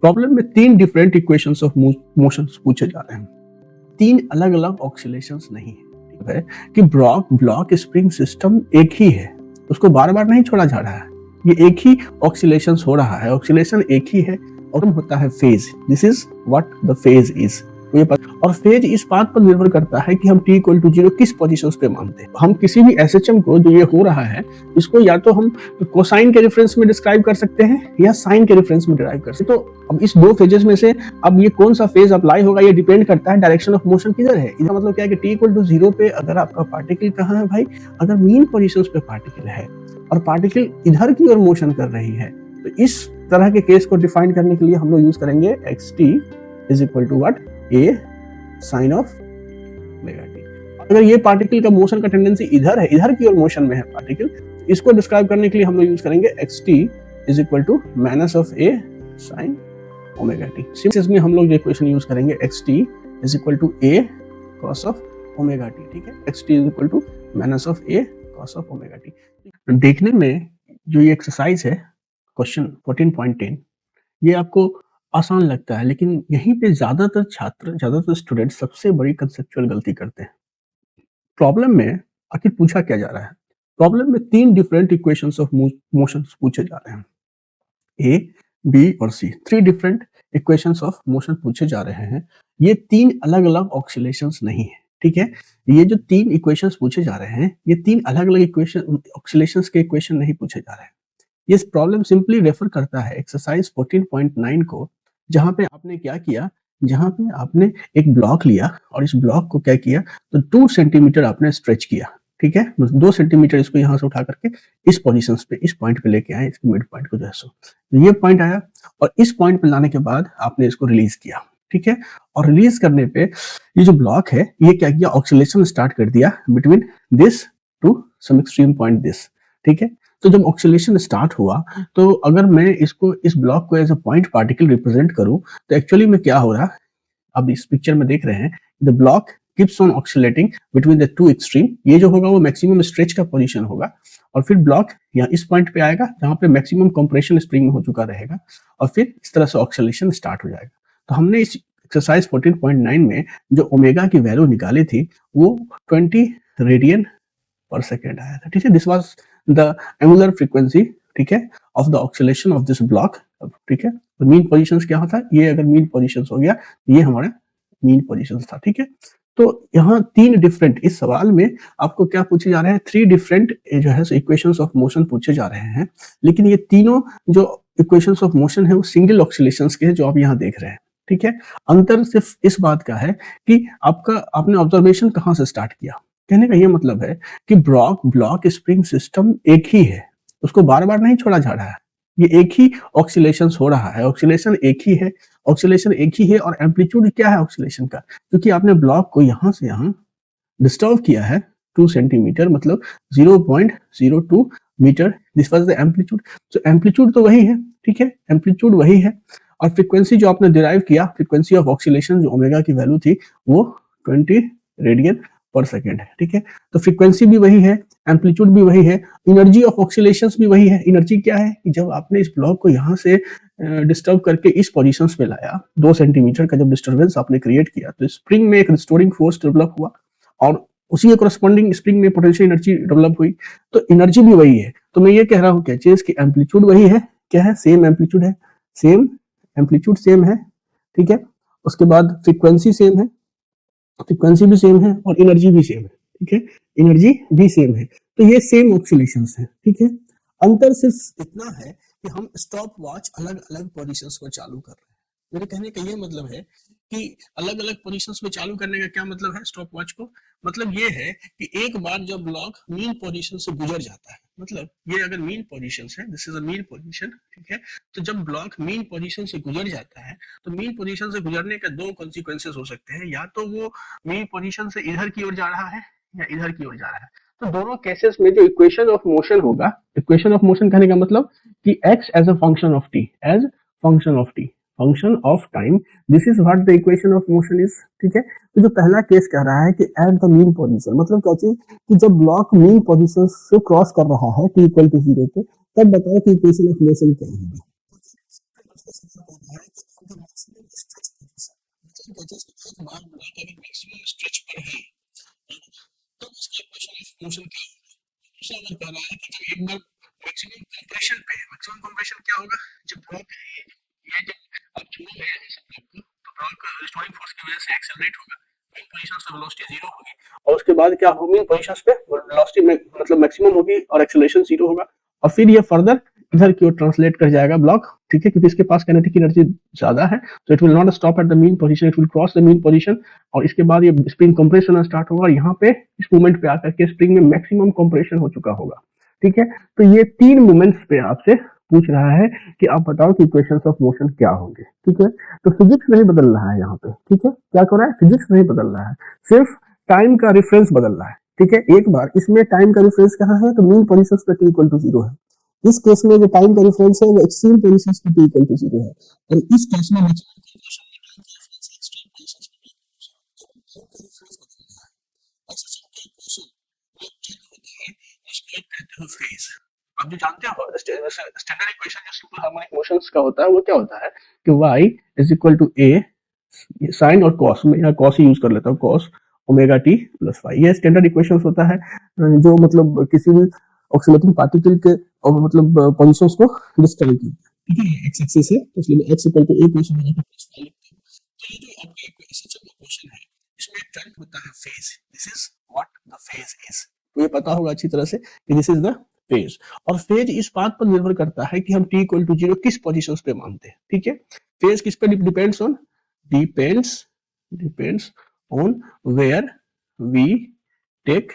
Problem में तीन different equations of motions पूछे जा रहे हैं। तीन अलग अलग ऑक्सीलेशंस नहीं है कि ब्लॉक स्प्रिंग सिस्टम एक ही है, उसको बार बार नहीं छोड़ा जा रहा है, ये एक ही ऑक्सीलेशंस हो रहा है, ऑक्सीलेशन एक ही है और होता है phase. This is what the phase is. और फेज इस बात पर निर्भर करता है कि हम t इक्वल टू 0 किस पोजीशन पे मानते हैं। हम किसी भी एसएचएम को जो ये हो रहा है इसको या तो हम कोसाइन के रेफरेंस में डिस्क्राइब कर सकते हैं या साइन के रेफरेंस में डिराइव कर सकते हैं। तो अब इस दो फेजेस में से अब ये कौन सा फेज अप्लाई होगा ये डिपेंड करता है डायरेक्शन ऑफ मोशन किधर है। इसका मतलब क्या है कि t इक्वल टू 0 पे अगर आपका पार्टिकल कहाँ है भाई, अगर मीन पोजीशन पे पार्टिकल है और पार्टिकल इधर की ओर मोशन कर रही है, तो इस तरह के केस को डिफाइन करने के लिए हम लोग यूज करेंगे xt is equal to what, a sine of omega t. अगर ये पार्टिकल का मोशन का टेंडेंसी इधर है, इधर की ओर मोशन में है पार्टिकल, इसको डिस्क्राइब करने के लिए हम लोग यूज करेंगे xt is equal to minus of a sine omega t. इसमें हम लोग इक्वेशन यूज करेंगे xt is equal to a cos of omega t. ठीक है, xt is equal to minus of a cos of omega t. देखने में जो ये एक्सरसाइज है क्वेश्चन 14.10 ये आपको आसान लगता है, लेकिन यहीं पे ज्यादातर स्टूडेंट सबसे बड़ी कंसेप्चुअल गलती करते हैं। प्रॉब्लम में आखिर पूछा क्या जा रहा है? प्रॉब्लम में तीन डिफरेंट इक्वेशंस ऑफ मोशंस पूछे जा रहे हैं, ए, बी और C. Three different equations of motion पूछे जा रहे हैं। ये तीन अलग अलग ऑक्सीलेशंस नहीं है। ठीक है, ये जो तीन इक्वेशंस पूछे जा रहे हैं ये तीन अलग अलग इक्वेशन ऑक्सीलेशंस के इक्वेशन नहीं पूछे जा रहे हैं। ये प्रॉब्लम सिंपली रेफर करता है एक्सरसाइज 14.9 को, जहां पे आपने क्या किया, जहां पे आपने एक ब्लॉक लिया और इस ब्लॉक को क्या किया, तो 2 सेंटीमीटर आपने स्ट्रेच किया। ठीक है, 2 सेंटीमीटर इसको यहां से उठा करके इस पोजीशन पे, इस पॉइंट पे लेके आए, इसके मिड पॉइंट को जो है सो ये पॉइंट आया और इस पॉइंट पे लाने के बाद आपने इसको रिलीज किया। ठीक है, और रिलीज करने पे ये जो ब्लॉक है ये क्या किया, ऑक्सीलेशन स्टार्ट कर दिया between this two some extreme point this. ठीक है, तो जब ऑक्सीलेशन स्टार्ट हुआ तो अगर मैं इसको इस ब्लॉक को as a point particle represent करूं तो एक्चुअली में क्या हो रहा, अब इस पिक्चर में देख रहे हैं, the block keeps on oscillating between the two extreme. ये जो होगा वो मैक्सिमम स्ट्रेच का पोजीशन होगा और फिर ब्लॉक यहाँ इस पॉइंट पे आएगा जहां पे मैक्सिमम कंप्रेशन स्प्रिंग में हो चुका रहेगा और फिर इस तरह से ऑक्सीलेशन स्टार्ट हो जाएगा। तो हमने इस एक्सरसाइज 14.9 में जो ओमेगा की वैल्यू निकाली थी वो 20 रेडियन पर सेकेंड आया था। ठीक है, this was the angular frequency, ठीक है, of the oscillation of this block. ठीक है, तो मीन पोजीशंस क्या होता है, ये अगर मीन पोजीशंस हो गया ये हमारा मीन पोजीशंस था। ठीक है, तो यहाँ तीन डिफरेंट, इस सवाल में आपको क्या पूछे जा रहे हैं, थ्री डिफरेंट जो है इक्वेशंस ऑफ मोशन पूछे जा रहे हैं, लेकिन ये तीनों जो इक्वेशंस ऑफ मोशन है वो सिंगल ऑक्सीलेशंस के हैं जो आप यहाँ देख रहे हैं। ठीक है, अंतर सिर्फ इस बात का है कि आपने ऑब्जर्वेशन कहाँ से स्टार्ट किया। कहने का ये मतलब है कि ब्लॉक स्प्रिंग सिस्टम एक ही है, उसको बार बार नहीं छोड़ा जा रहा है, ये एक ही ऑक्सीलेशन हो रहा है, ऑक्सीलेशन एक ही है, ऑक्सीलेशन एक ही है। और एम्पलीट्यूड क्या है ऑक्सीलेशन का, क्योंकि आपने ब्लॉक को यहां से यहां डिस्टर्ब किया है 2 सेंटीमीटर, मतलब 0.02 metre, this was the amplitude. तो एम्पलीट्यूड तो वही है, ठीक है, एम्पलीट्यूड वही है। और फ्रीक्वेंसी जो आपने डिराइव किया, फ्रीक्वेंसी ऑफ ऑक्सीलेशन जो ओमेगा की वैल्यू थी वो 20 रेडियन पर सेकेंड है। ठीक है, तो फ्रीक्वेंसी भी वही है, एम्पलीट्यूड भी वही है, एनर्जी ऑफ ऑक्सीलेशंस भी वही है। एनर्जी क्या है कि जब आपने इस ब्लॉक को यहाँ से डिस्टर्ब करके इस पोजीशंस पे लाया, 2 सेंटीमीटर का जब डिस्टर्बेंस आपने क्रिएट किया तो स्प्रिंग में एक रिस्टोरिंग फोर्स डेवलप हुआ और उसी के करस्पॉन्डिंग स्प्रिंग में पोटेंशियल एनर्जी डेवलप हुई, तो एनर्जी भी वही है। तो मैं ये कह रहा हूँ क्या चीज की एम्पलीट्यूड वही है, क्या है, सेम एम्पलीट्यूड है, सेम एम्पलीट्यूड सेम है। ठीक है, उसके बाद फ्रीक्वेंसी सेम है, फ्रीक्वेंसी भी सेम है और एनर्जी भी सेम है। ठीक है, एनर्जी भी सेम है, तो ये सेम ऑक्सीलेशंस है। ठीक है, अंतर सिर्फ इतना है कि हम स्टॉप वॉच अलग अलग पोजीशंस को चालू कर रहे हैं। मेरे कहने का ये मतलब है कि अलग अलग पोजीशंस में चालू करने का क्या मतलब है स्टॉप वॉच को, मतलब ये है कि एक बार जब ब्लॉक मीन पोजीशन से गुजर जाता है, मतलब ये अगर मीन पोजीशन है, this is a mean position, ठीक है, तो जब ब्लॉक मीन पोजीशन से गुजर जाता है तो मीन पोजीशन से गुजरने का दो कॉन्सिक्वेंसेस हो सकते हैं, या तो वो मीन पोजीशन से इधर की ओर जा रहा है या इधर की ओर जा रहा है। तो दोनों केसेस में जो इक्वेशन ऑफ मोशन होगा, इक्वेशन ऑफ मोशन कहने का मतलब कि x as a function of t, as function of t, function of time, this is what the equation of motion is. ठीक है, तो जो पहला केस कह रहा है कि एट द मीन पोजीशन, मतलब क्या चीज कि जब ब्लॉक मीन पोजीशन से क्रॉस कर रहा है t इक्वल टू 0 पे, तब बताओ कि इक्वेशन ऑफ मोशन क्या होगा। मोशन क्या होगा। दूसरा अगर कह रहा है कि जब एक बार मैक्सिमम कंप्रेशन क्या होगा, जब ब्लॉक ये जब आप छुआ गया है ब्लॉक को, तो ब्लॉक रिस्टोरिंग फोर्स की वजह से एक्सेलरेट होगा, मीन पोजीशन से वेलोसिटी जीरो होगी, और उसके बाद क्या होगा, मीन पोजीशन पे वेलोसिटी में मतलब मैक्सिमम होगी और एक्सेलरेशन जीरो होगा, और फिर ये फर्दर इधर की ओर ट्रांसलेट कर जाएगा ब्लॉक, ठीक है, क्योंकि इसके पास काइनेटिक एनर्जी ज्यादा है, तो it will not stop at the mean position, it will cross the mean position, और इसके बाद ये स्प्रिंग कंप्रेस होना स्टार्ट होगा, और यहाँ पे इस मूवमेंट पे आकर के स्प्रिंग में मैक्सिमम कंप्रेशन हो चुका होगा, ठीक है। तो ये 3 मोमेंट्स पे आपसे पूछ रहा है कि आप बताओ कि इक्वेशंस ऑफ मोशन क्या होंगे, ठीक है। तो फिजिक्स नहीं बदल रहा है यहाँ पे, ठीक है, क्या कर रहा है, फिजिक्स नहीं बदल रहा है, सिर्फ टाइम का रेफरेंस बदल रहा है, ठीक है। एक बार इसमें टाइम का रेफरेंस कहाँ है, तो मीन पोजीशंस पे t इक्वल टू 0 है, इस केस में जो टाइम का रेफरेंस है वो एक्सट्रीम पोजीशंस पे t इक्वल टू 0 है, और इस केस में मैक्सिमम कंप्रेशन में टाइम का रेफरेंस एक्सट्रीम पोजीशंस पे t इक्वल टू 0 है, टाइम का रेफरेंस बदल रहा है। अच्छा सबका इक्वेशन वो क्या होता है, उसको कहते हैं फेज। आप जो जानते हो स्टैंडर्ड इक्वेशन जो सिंपल हार्मोनिक मोशंस का होता है वो क्या होता है कि y is equal to a sine और कॉस, में यहाँ कॉस ही यूज कर लेता हूँ, cos omega t plus phi, ये स्टैंडर्ड इक्वेशंस होता है जो मतलब किसी भी ऑक्सीलेटिंग पार्टिकल के मतलब पोजीशंस को डिस्क्राइब करता है, ठीक है। एक्स एक्सिस है तो इसलिए x equal to a plus omega t plus phi लिखते हैं। तो ये जो आपका इक्वेशन है इसमें एक टर्म होता है phase, this is what the phase is, तो ये पता होगा अच्छी तरह से कि दिस इज द फेज, और फेज इस बात पर निर्भर करता है कि हम t इक्वल टू 0 किस पोजीशंस पे मानते हैं, ठीक है। फेज किस पे depends on, depends on where we take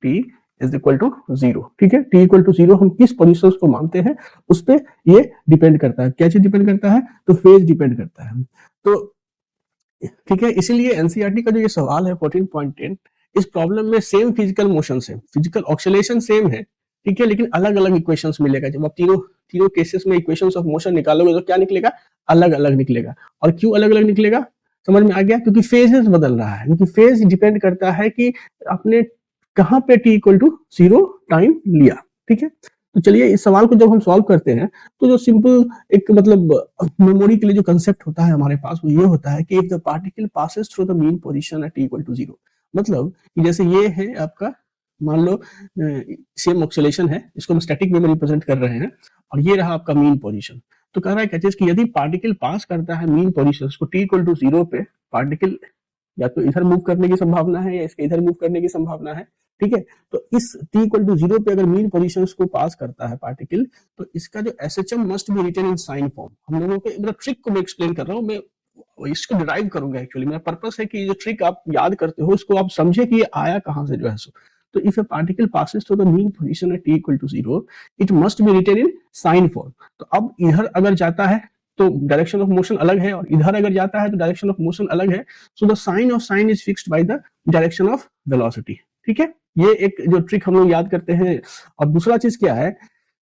t is equal to 0, ठीक है। t इक्वल टू 0 हम किस पोजीशंस को मानते हैं उस पे ये डिपेंड करता है, क्या चीज डिपेंड करता है, तो फेज डिपेंड करता है। तो ठीक है, इसीलिए एनसीईआरटी का जो ये सवाल है 14.10, इस प्रॉब्लम में सेम फिजिकल मोशन है, फिजिकल ऑक्सीलेशन सेम है, ठीक है, लेकिन अलग अलग इक्वेशंस मिलेगा। जब आप तीनों केसेस में इक्वेशंस ऑफ मोशन निकालोगे तो क्या निकलेगा, अलग अलग निकलेगा। और क्यों अलग अलग निकलेगा, समझ में आ गया, क्योंकि फेजेस बदल रहा है, क्योंकि फेज डिपेंड करता है कि आपने कहाँ पे t इक्वल टू 0 टाइम लिया, ठीक है। तो चलिए इस सवाल को जब हम सॉल्व करते हैं तो जो सिंपल एक मतलब मेमोरी के लिए जो कंसेप्ट होता है हमारे पास वो ये होता है कि if the particle passes through the mean position at t equal to 0, मतलब कि जैसे ये है आपका, मान लो सेम ऑक्सीलेशन है, इसको हम स्टैटिक वे में रिप्रेजेंट कर रहे हैं, और ये रहा आपका मीन पोजीशन। तो कह रहा है कहते हैं कि यदि पार्टिकल पास करता है मीन पोजीशन को t इक्वल टू 0 पे, पार्टिकल या तो इधर मूव करने की संभावना है या इसके इधर मूव करने की संभावना है, ठीक है। तो इस t इक्वल टू 0 पे अगर मीन पोजीशंस को पास करता है पार्टिकल, तो इसका जो SHM must be written in sine form. हम लोगों के मतलब ट्रिक को मैं एक्सप्लेन कर रहा हूँ, मैं इसको डिराइव करूंगा, एक्चुअली मेरा पर्पस है कि जो ट्रिक आप याद करते हो इसको आप समझे कि ये आया कहां से जो है सो। तो if a particle passes through the mean position at t equal to 0, it must be written in sine form. तो अब इधर अगर जाता है तो डायरेक्शन ऑफ मोशन अलग है, और इधर अगर जाता है तो डायरेक्शन ऑफ मोशन अलग है। So the sign of sine is fixed by the direction of velocity, ठीक है। ये एक जो ट्रिक हम लोग याद करते हैं। और दूसरा चीज क्या है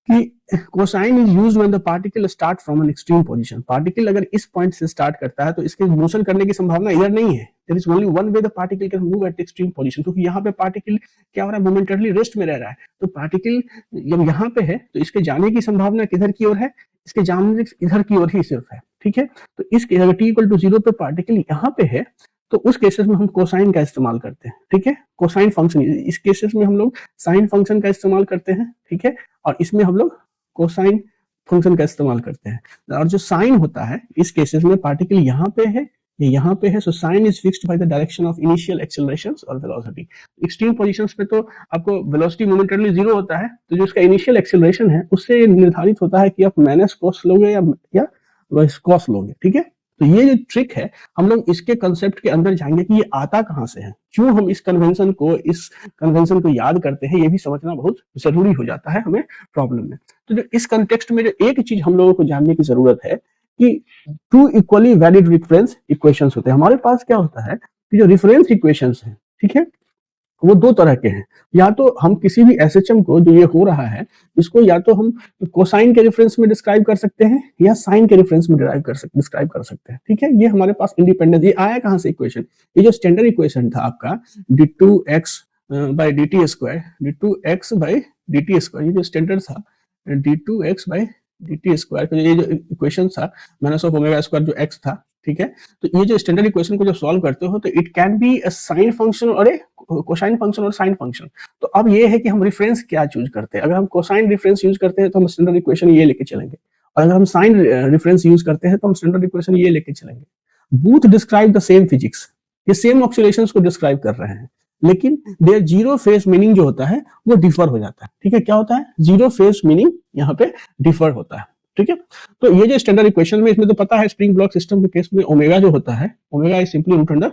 कि cosine is used when the particle start from an extreme position. Particle अगर इस पॉइंट से स्टार्ट करता है तो इसके मोशन करने की संभावना इधर नहीं है, there is only one way the particle can move at extreme position, क्योंकि यहाँ पे पार्टिकल क्या हो रहा है, मोमेंटरली रेस्ट में रह रहा है। तो पार्टिकल जब यहाँ पे है तो इसके जाने की संभावना किधर की ओर है, इसके जाने इधर की ओर ही सिर्फ है, ठीक है। तो इस अगर t इक्वल टू 0 पे पार्टिकल यहाँ पे है तो उस केसेस में हम कोसाइन का इस्तेमाल करते हैं, ठीक है। कोसाइन फंक्शन, इस केसेस में हम लोग साइन फंक्शन का इस्तेमाल करते हैं, ठीक है, और इसमें हम लोग कोसाइन फंक्शन का इस्तेमाल करते हैं। और जो साइन होता है इस केसेस में पार्टिकल यहाँ पे है, ये यहाँ पे है, so sign is fixed by the direction of initial accelerations और वेलोसिटी। एक्सट्रीम पोजीशंस पे तो आपको वेलोसिटी मोमेंटरली जीरो होता है, तो जो उसका इनिशियल एक्सेलरेशन है उससे निर्धारित होता है कि आप माइनस कॉस लोगे या कॉस लोगे, ठीक है। तो ये जो ट्रिक है हम लोग इसके कंसेप्ट के अंदर जाएंगे कि ये आता कहां से है, क्यों हम इस कन्वेंशन को याद करते हैं, ये भी समझना बहुत जरूरी हो जाता है हमें प्रॉब्लम में। तो जो इस कंटेक्स्ट में जो एक चीज हम लोगों को जानने की जरूरत है कि two equally valid reference equations होते हैं। हमारे पास क्या होता है कि जो रिफरेंस इक्वेशंस हैं, ठीक है, वो दो तरह के हैं। या तो हम किसी भी SHM को जो ये हो रहा है इसको या तो हम कोसाइन के रेफरेंस में डिस्क्राइब कर सकते हैं या साइन के रेफरेंस में डिस्क्राइब कर सकते हैं, ठीक है। ये हमारे पास इंडिपेंडेंट, ये आया कहां से इक्वेशन, ये जो स्टैंडर्ड इक्वेशन था आपका d2x by dt square, d2x by dt square, ये जो स्टैंडर्ड था d2x by dt स्क्वायर का ये जो इक्वेशन था, माइनस ऑफ ओमेगा स्क्वायर जो x था, ठीक है। तो ये जो स्टैंडर्ड इक्वेशन को जब सॉल्व करते हो तो it can be a sine function और ए कोसाइन फंक्शन और साइन फंक्शन। तो अब ये है कि हम रेफरेंस क्या चूज करते हैं। अगर हम कोसाइन रेफरेंस यूज करते हैं तो हम स्टैंडर्ड इक्वेशन ये लेके चलेंगे, और अगर हम साइन रेफरेंस यूज करते हैं तो हम स्टैंडर्ड इक्वेशन ये लेके चलेंगे। Both describe the same physics, ये सेम ऑक्सीलेशंस को डिस्क्राइब कर रहे हैं, लेकिन देयर जीरो फेज मीनिंग जो होता है वो डिफर हो जाता है। ठीक है, क्या होता है, जीरो फेज मीनिंग यहाँ पे डिफर होता है। ठीक है, तो ये जो स्टैंडर्ड इक्वेशन में, इसमें तो पता है स्प्रिंग ब्लॉक सिस्टम के केस में ओमेगा जो होता है, omega is simply root under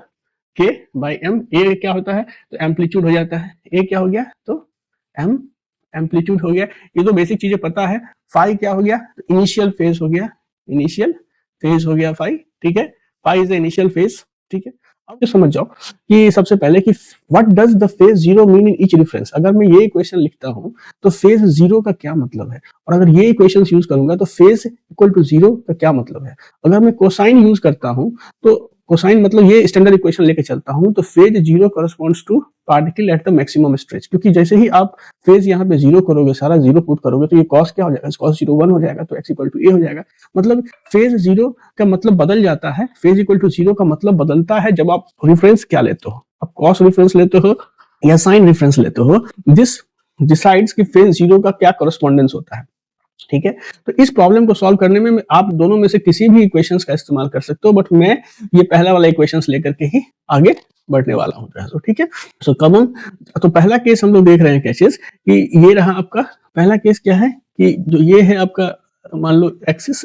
k by m. A क्या होता है, तो एम्पलीट्यूड हो जाता है। ए क्या हो गया, तो एम एम्पलीट्यूड हो गया। ये तो बेसिक चीजें पता है। फाई क्या हो गया, तो इनिशियल फेज हो गया, इनिशियल फेज हो गया फाई। ठीक है, phi is the initial phase. ठीक है, अब ये समझ जाओ कि सबसे पहले कि what does the phase zero mean in each reference. अगर मैं ये इक्वेशन लिखता हूं तो फेज जीरो का क्या मतलब है, और अगर ये इक्वेशंस यूज करूंगा तो फेज इक्वल टू जीरो का क्या मतलब है। अगर मैं कोसाइन यूज करता हूं तो कोसाइन मतलब ये स्टैंडर्ड इक्वेशन लेके चलता हूं तो phase zero corresponds to particle at the maximum stretch, क्योंकि जैसे ही आप फेज यहाँ पे जीरो करोगे, सारा जीरो पुट करोगे, तो ये कॉस क्या हो जाएगा, कॉस जीरो 1 हो जाएगा, तो एक्स इक्वल टू ए हो जाएगा। मतलब फेज जीरो का मतलब बदल जाता है, फेज इक्वल टू जीरो का मतलब बदलता है जब आप रेफरेंस क्या लेते हो, आप कॉस रेफरेंस लेते हो या साइन रेफरेंस लेते हो। दिस डिसाइड्स कि फेज जीरो का क्या करस्पॉन्डेंस होता है। ठीक है, तो इस प्रॉब्लम को सॉल्व करने में आप दोनों में से किसी भी इक्वेशंस का इस्तेमाल कर सकते हो, बट मैं ये पहला वाला इक्वेशंस लेकर के ही आगे बढ़ने वाला हूँ। तो ठीक है, सो कमन, तो पहला केस हम लोग देख रहे हैं कैसेस कि ये रहा आपका पहला केस। क्या है कि जो ये है आपका मान लो एक्सिस,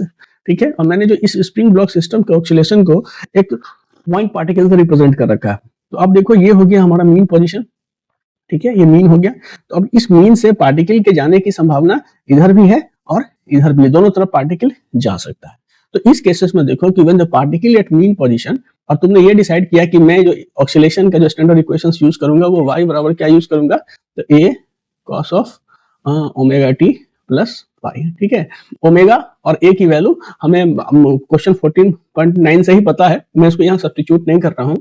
ठीक है, और मैंने जो इस स्प्रिंग ब्लॉक सिस्टम के ऑक्सीलेशन को एक पॉइंट पार्टिकल से रिप्रेजेंट कर रखा है। तो अब देखो ये हो गया हमारा मीन पोजीशन। ठीक है, ये मीन हो गया। तो अब इस मीन से पार्टिकल के जाने की संभावना इधर भी है और इधर भी है, दोनों तरफ पार्टिकल जा सकता है। तो इस केसेस में देखो कि when the particle at mean position, और तुमने ये डिसाइड किया कि मैं जो ऑक्सीलेशन का जो स्टैंडर्ड इक्वेशंस यूज करूंगा वो y बराबर क्या यूज करूंगा, तो a cos of omega t plus pi. ठीक है, ओमेगा और a की वैल्यू हमें क्वेश्चन 14.9 से ही पता है, मैं इसको यहाँ सब्स्टिट्यूट नहीं कर रहा हूँ।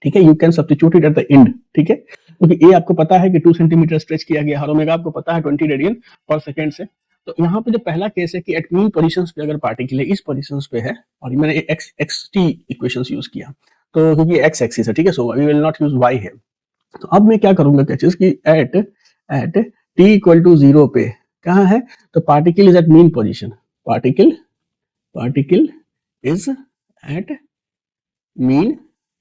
ठीक है, you can substitute it at the end. ठीक है, क्योंकि ए आपको पता है कि 2 सेंटीमीटर स्ट्रेच किया गया, हर ओमेगा आपको पता है 20 रेडियन पर सेकंड से। तो यहाँ पे जो पहला केस है कि एट मीन पोजीशंस पे अगर पार्टिकल इस पोजीशंस पे है, और मैंने x x t equations use किया, तो क्योंकि एक्स एक्सिस है, ठीक है, so we will not use y है। तो अब मैं क्या करूंगा कैचेस कि at at t equal to 0 पे कहाँ है, तो particle is at mean position, particle is at mean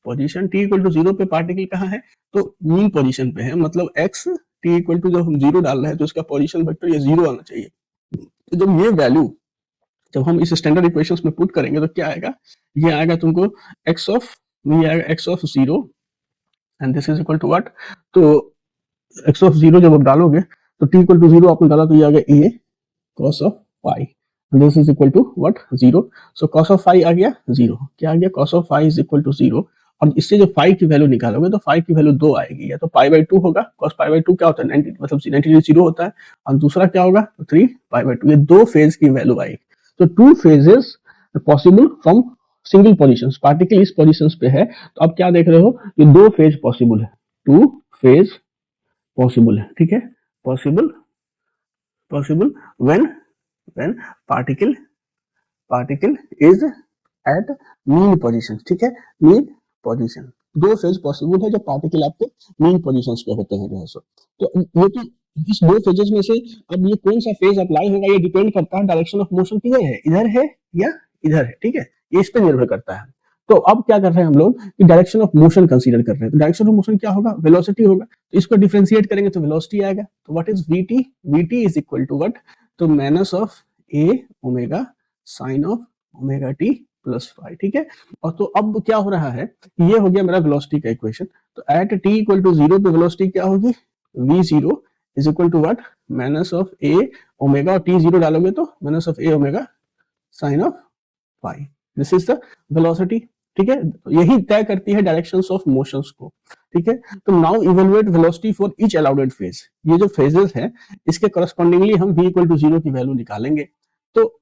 position. T equal to 0 पे पार्टिकल कहाँ है, तो मीन पोजीशन पे है, मतलब एक्स टी इक्वल टू जब हम 0 डाल रहे हैं तो इसका पोजीशन वेक्टर ये 0 आना चाहिए। तो जब ये वैल्यू जब हम इस स्टैंडर्ड इक्वेशंस में पुट करेंगे तो क्या आएगा, ये आएगा तुमको एक्स ऑफ, ये आएगा x of 0 and this is equal to what, तो एक्स ऑफ 0 जब आप डालोगे तो टी इक्वल टू 0 आपने डाला तो ये आ गया a cos of pi, this is equal to what 0। So cos of phi आ गया 0, क्या आ गया, cos of phi is equal to 0। और इससे जो फाई की वैल्यू निकालोगे तो फाई की वैल्यू 2 आएगी, या तो पाई बाई 2 होगा, cos पाई बाई 2 क्या होता है 90, मतलब 90 डिग्री 0 होता है, और दूसरा क्या होगा तो 3 पाई बाई 2, ये दो फेज की वैल्यू आएगी। तो 2 phases possible from single positions, particle इस पोजीशंस पे है, तो आप क्या देख रहे हो, ये 2 फेज पॉसिबल है, 2 फेज पॉसिबल है। ठीक है, possible when particle is at mean position. ठीक है, मीन पोजीशन, 2 फेज पॉसिबल है जब पार्टिकल आपके मीन पोजीशंस पे होते हैं। जो तो ये तो इस 2 फेजेस में से अब ये कौन सा फेज अप्लाई होगा ये डिपेंड करता है डायरेक्शन ऑफ मोशन किधर है, इधर है या इधर है। ठीक है, ये इस पे निर्भर करता है। तो अब क्या कर रहे हैं हम लोग कि डायरेक्शन ऑफ मोशन कंसीडर कर रहे हैं। तो डायरेक्शन ऑफ मोशन क्या होगा, वेलोसिटी होगा, तो इसको डिफरेंशिएट करेंगे तो वेलोसिटी आएगा। तो what is vt, vt is equal to what, तो minus of a omega sine of omega t plus phi. ठीक है, और तो अब क्या हो रहा है, ये हो गया मेरा वेलोसिटी का इक्वेशन। तो एट t इक्वल टू 0 पे वेलोसिटी क्या होगी, v0 is equal to what, minus of a omega, और t 0 डालोगे तो minus of a omega sine of phi, this is the velocity. ठीक है, तो यही तय करती है डायरेक्शंस ऑफ मोशंस को। ठीक है, तो now evaluate velocity for each allowed phase, ये जो फेजेस है इसके करस्पॉन्डिंगली हम v इक्वल टू 0 की वैल्यू निकालेंगे। तो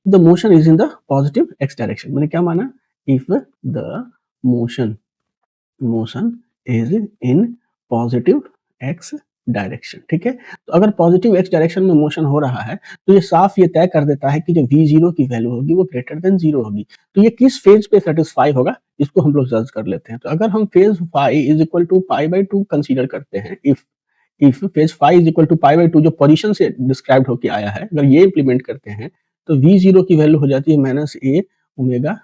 the motion is in the positive x direction, मैंने क्या माना, if the motion is in positive x direction, ठीक है। तो अगर पॉजिटिव एक्स डायरेक्शन में मोशन हो रहा है तो ये साफ ये तय कर देता है कि जो v0 की वैल्यू होगी वो ग्रेटर देन 0 होगी। तो ये किस फेज पे सेटिस्फाई होगा इसको हम लोग जज कर लेते हैं। तो अगर हम phase phi is equal to pi by 2 consider करते हैं, if phase phi is equal to pi by 2 जो पोजीशन से डिस्क्राइब्ड होके आया है, अगर ये इंप्लीमेंट करते हैं तो v0 की वैल्यू हो जाती है minus A omega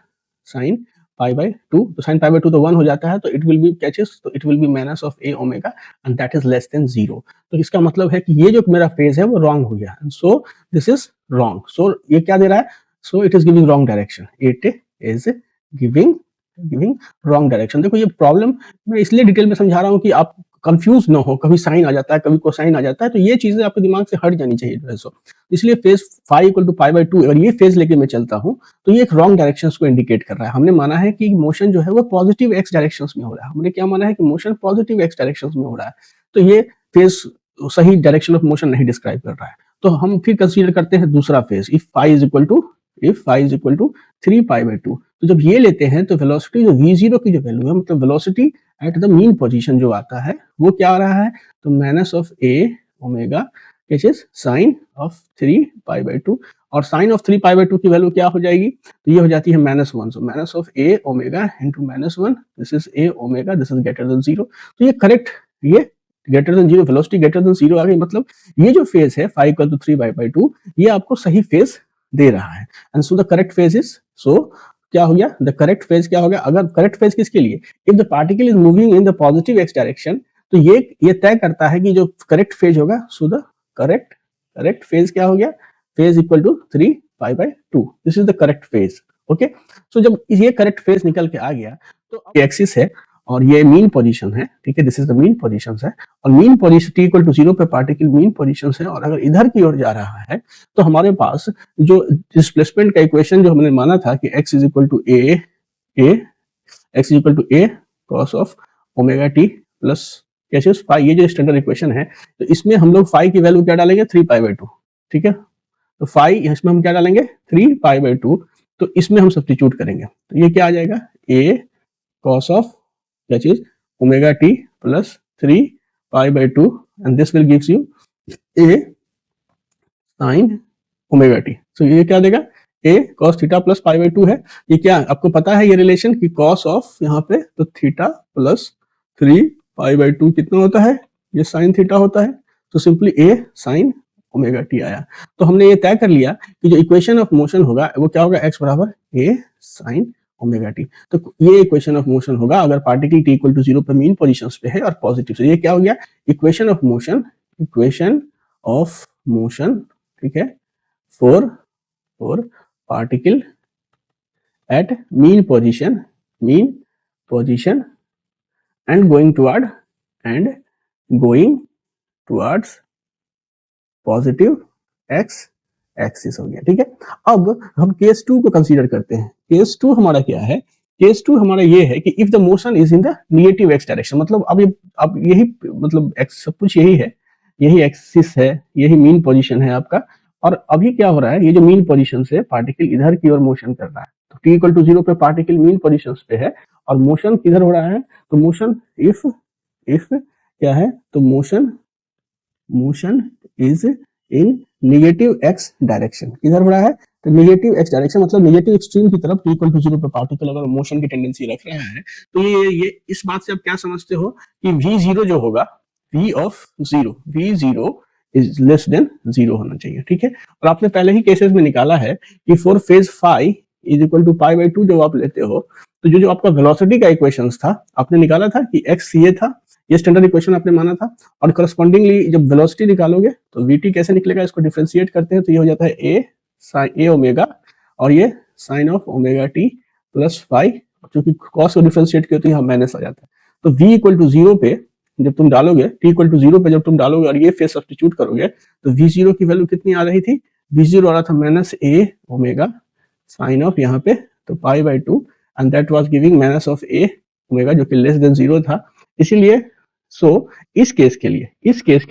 sine pi by 2। तो साइन पाई बाई 2 तो 1 हो जाता है, तो इट विल बी कैचेस, तो it will be minus of A omega and that is less than 0। तो इसका मतलब है कि ये जो मेरा फेज है वो रॉन्ग हो गया, सो दिस इज रॉन्ग। सो ये क्या दे रहा है, so it is giving wrong direction, it is giving giving wrong direction. देखो ये प्रॉब्लम मैं इसलिए डिटेल में समझा रहा हूँ कि आप कंफ्यूज ना हो, कभी साइन आ जाता है कभी कोसाइन आ जाता है, तो ये चीजें आपके दिमाग से हट जानी चाहिए जो है सो। इसलिए phase phi equal to pi by 2 अगर ये फेज लेके मैं चलता हूँ तो ये एक रॉन्ग डायरेक्शंस को इंडिकेट कर रहा है। हमने माना है कि मोशन जो है वो पॉजिटिव एक्स डायरेक्शंस में हो रहा है, हमने क्या माना है कि मोशन पॉजिटिव एक्स डायरेक्शंस में हो रहा है, तो ये फेज सही डायरेक्शन ऑफ मोशन नहीं डिस्क्राइब कर रहा है। तो हम फिर कंसीडर करते हैं दूसरा phase, if phi is equal to 3 pi by 2। तो जब ये लेते हैं तो वेलोसिटी जो v0 की जो वैल्यू है, मतलब velocity at the mean position जो आता है वो क्या आ रहा है, तो minus of A omega which is sine of 3 pi by 2, और साइन ऑफ 3 पाई बाई 2 की वैल्यू क्या हो जाएगी, तो ये हो जाती है -1। So minus of A omega into -1, this is a omega, this is greater than 0। तो ये करेक्ट, ये greater than 0, velocity greater than 0 आ गई, मतलब ये जो फेज है 5 इक्वल टू 3 बाई 2 ये आपको सही फेज दे रहा है। And so the correct phase is, so क्या हो गया, द करेक्ट फेज क्या हो गया, अगर करेक्ट फेज किसके लिए, if the particle is moving in the positive x direction, तो ये तय करता है कि जो करेक्ट फेज होगा, सो द करेक्ट फेज क्या हो गया, phase equal to 3 pi by 2, this is the correct phase. Okay, so जब ये करेक्ट फेज निकल के आ गया तो ये एक्सिस है और ये मीन पोजीशन है, ठीक है, this is the mean position है, और mean position t equal to 0 पे पार्टिकल मीन पोजीशन है, और अगर इधर की ओर जा रहा है तो हमारे पास जो डिस्प्लेसमेंट का इक्वेशन जो हमने माना था कि x is equal to a cos of omega t plus कैसे फाई, ये जो स्टैंडर्ड इक्वेशन है, तो इसमें हम लोग फाई की वैल्यू क्या डालेंगे, 3 पाई बाई 2, ठीक है। तो फाई इसमें हम क्या डालेंगे, 3 पाई बाई 2, तो इसमें हम सब्स्टिट्यूट करेंगे, तो ये क्या आ जाएगा, a cos of क्या चीज omega t plus 3 pi by 2, and this will gives you a sin omega t. So ये क्या देगा, a cos theta plus pi by 2 है। ये क्या आपको पता है ये रिलेशन कि cos ऑफ यहाँ पे तो थीटा प्लस 3 पाई बाई 2 कितना होता है, ये sin थीटा होता है, तो simply a sin omega T आया। तो हमने ये तय कर लिया कि जो इक्वेशन ऑफ मोशन होगा वो क्या होगा, x बराबर a sin ओमेगा टी। तो ये इक्वेशन ऑफ मोशन होगा अगर पार्टिकल t इक्वल टू 0 पे मीन पोजीशंस पे है और पॉजिटिव। से ये क्या हो गया, इक्वेशन ऑफ मोशन, ठीक है, for particle at mean position and going towards positive x axis हो गया, ठीक है। अब हम केस 2 को कंसीडर करते हैं। केस 2 हमारा क्या है, केस 2 हमारा ये है कि if the motion is in the negative x direction, मतलब अब यही मतलब एक्स सब कुछ यही है, यही एक्सिस है, यही मीन पोजीशन है आपका, और अभी क्या हो रहा है, ये जो मीन पोजीशन से पार्टिकल इधर की ओर मोशन कर रहा है, तो t इक्वल टू 0 पे पार्टिकल मीन पोजीशन पे है और मोशन किधर हो रहा है, तो मोशन इफ क्या है, तो motion is in negative x direction, किधर हो रहा है, तो नेगेटिव एक्स डायरेक्शन, मतलब नेगेटिव एक्सट्रीम की तरफ t इक्वल टू 0 पे पार्टिकल अगर मोशन की टेंडेंसी रख रहा है, तो ये इस बात से आप क्या समझते हो कि v0 जो होगा, v0 इज लेस देन 0 होना चाहिए, ठीक है। और आपने पहले ही केसेस में निकाला है कि for phase phi is equal to pi by 2 जब आप लेते हो, तो जो आपका वेलोसिटी का इक्वेशंस था आपने निकाला था कि x ये था, ये स्टैंडर्ड इक्वेशन आपने माना था, और करस्पॉन्डिंगली जब वेलोसिटी निकालोगे तो vt कैसे निकलेगा, इसको डिफरेंशिएट करते हैं तो ये हो जाता है a ओमेगा, और ये sine of omega t plus phi, क्योंकि कॉस को डिफरेंशिएट किया तो यहाँ माइनस आ जाता है। तो v इक्वल टू 0 पे जब तुम डालोगे, t इक्वल टू 0 पे जब तुम डालोगे और ये फेज सब्स्टिट्यूट करोगे, तो v0 की वैल्यू कितनी आ रही थी, v0 आ रहा था minus a omega sine of यहाँ पे तो पाई by 2, and that was giving minus of a omega जो कि लेस देन 0 था। इसीलिए इस केस के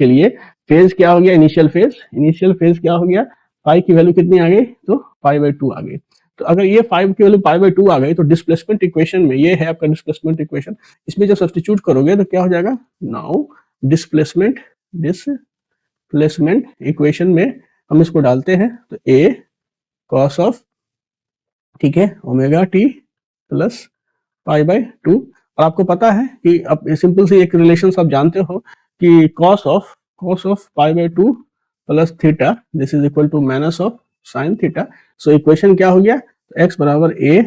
लिए फेज क्या हो गया, इनिशियल फेज क्या हो गया, पाई की वैल्यू कितनी आ गई, तो पाई बाई 2 आ गई। तो अगर ये 5 की वैल्यू पाई बाई 2 आ गई तो डिस्प्लेसमेंट इक्वेशन में, ये है आपका डिस्प्लेसमेंट इक्वेशन, इसमें जब सब्स्टिट्यूट करोगे तो क्या हो जाएगा, नाउ डिस्प्लेसमेंट डिस्प्लेसमेंट इक्वेशन में हम इसको डालते हैं तो a cos ऑफ, ठीक है, omega t plus pi by 2। और आपको पता है कि अब सिंपल सी एक रिलेशन आप जानते हो कि cos of pi by 2 plus theta this is equal to minus of sine theta. So equation क्या हो गया, x बराबर a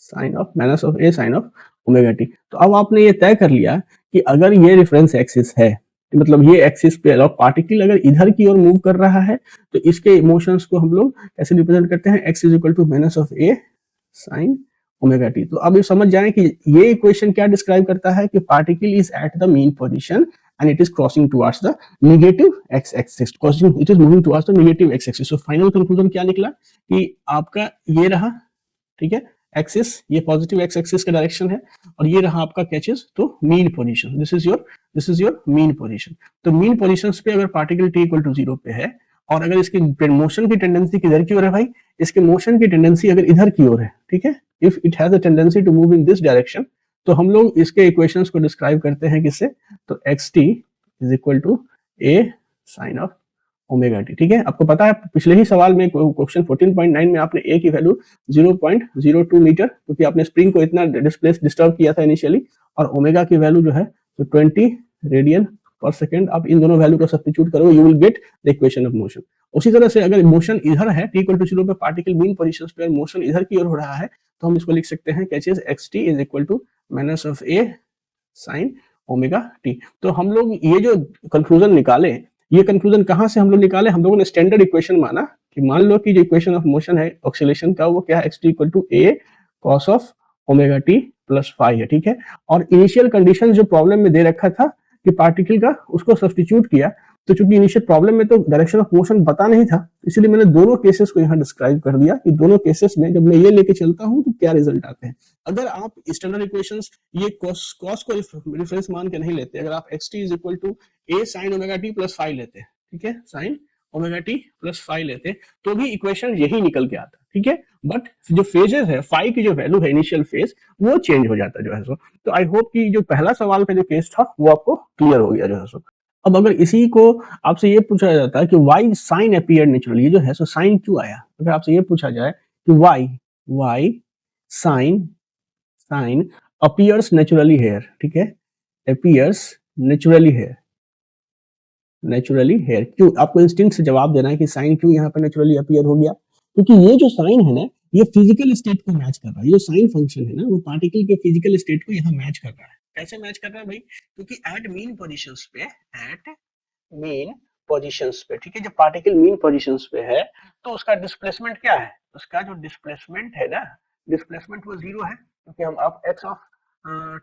sine of minus of a sine of omega t. तो अब आपने ये तय कर लिया कि अगर ये रेफरेंस एक्सिस है, मतलब ये एक्सिस पे और पार्टिकल अगर इधर की ओर मूव कर रहा है तो इसके इमोशंस को हम लोग कैसे रिप्रेजेंट करते हैं, x is equal to minus of a sine omega t. तो अब ये समझ जाएं कि ये इक्वेशन क्या डिस्क्राइब करता है कि particle is at the mean position and it is crossing towards the negative x axis, crossing it is moving towards the negative x axis. So final conclusion क्या निकला कि आपका ये रहा, ठीक है, एक्सिस, ये पॉजिटिव एक्स एक्सिस का डायरेक्शन है और ये रहा आपका कैचेस तो mean position, this is your mean position. तो मीन पोजीशंस पे अगर पार्टिकल t इक्वल टू 0 पे है और अगर इसकी मोशन की टेंडेंसी किधर की ओर है भाई, इसके मोशन की टेंडेंसी अगर इधर की ओर है, ठीक है, if it has a tendency to move in this direction, तो हम लोग इसके इक्वेशंस को डिस्क्राइब करते हैं किससे, तो xt is equal to a sine of omega t. ठीक है, आपको पता है पिछले ही सवाल में क्वेश्चन 14.9 में आपने a की वैल्यू 0.02 मीटर, क्योंकि आपने स्प्रिंग को इतना डिस्टर्ब किया था इनिशियली, और ओमेगा की वैल्यू जो है तो 20 रेडियन पर सेकेंड। आप इन दोनों वैल्यू को सब्स्टिट्यूट करो, you will get the equation of motion. उसी तरह से अगर मोशन इधर है t इक्वल टू 0 पे, पार्टिकल मीन पोजीशन पे मोशन इधर की ओर हो रहा है, तो हम इसको लिख सकते हैं कैचेस xt is equal to minus of a sine omega t. तो हम लोग ये जो कंक्लूजन निकाले, ये कंक्लूजन कहां से हम लोग निकाले, हम लोगों ने स्टैंडर्ड इक्वेशन माना कि मान लो कि जो इक्वेशन ऑफ मोशन है ऑक्सीलेशन का, वो क्या है, xt equal to a cos of omega t plus phi है। ठीक है, और इनिशियल कंडीशन जो प्रॉब्लम में दे रखा था कि पार्टिकल का, उसको सब्स्टिट्यूट किया। तो चूंकि इनिशियल प्रॉब्लम में तो डायरेक्शन ऑफ मोशन पता नहीं था, इसलिए मैंने दोनों केसेस को यहाँ डिस्क्राइब कर दिया कि दोनों केसेस में जब मैं ये लेके चलता हूँ तो क्या रिजल्ट आते हैं। अगर आप स्टैंडर्ड इक्वेशंस ये कॉस को रेफरेंस मान के नहीं लेते, अगर आप xt is equal to a sin omega t plus phi लेते, ठीक है, sin omega t plus phi लेते, तो भी इक्वेशन यही निकल के आता। ठीक है, बट जो फेजेस है, फाई की जो वैल्यू है इनिशियल फेज, वो चेंज हो जाता जो है सो। तो आई होप कि जो पहला सवाल का जो केस था वो आपको क्लियर हो गया जो है सो। अब अगर इसी को आपसे ये पूछा जाता है कि वाई साइन अपीयर नेचुरली, ये जो है सो साइन क्यों आया, अगर आपसे ये पूछा जाए कि why sine appears naturally here, ठीक है, अपीयर्स नेचुरली हेयर, क्यों, आपको इंस्टिंक्ट से जवाब देना है कि साइन क्यों यहाँ पर नेचुरली अपीयर हो गया, क्योंकि ये जो साइन है ना, ये फिजिकल स्टेट को मैच कर रहा है। ये जो साइन फंक्शन है ना, वो पार्टिकल के फिजिकल स्टेट को यहाँ मैच कर रहा है। कैसे मैच कर रहा है भाई, क्योंकि एट मीन पोजीशंस पे, ठीक है, जब पार्टिकल मीन पोजीशंस पे है तो उसका डिस्प्लेसमेंट क्या है, उसका जो डिस्प्लेसमेंट है ना, डिस्प्लेसमेंट वो जीरो है, क्योंकि हम आप x of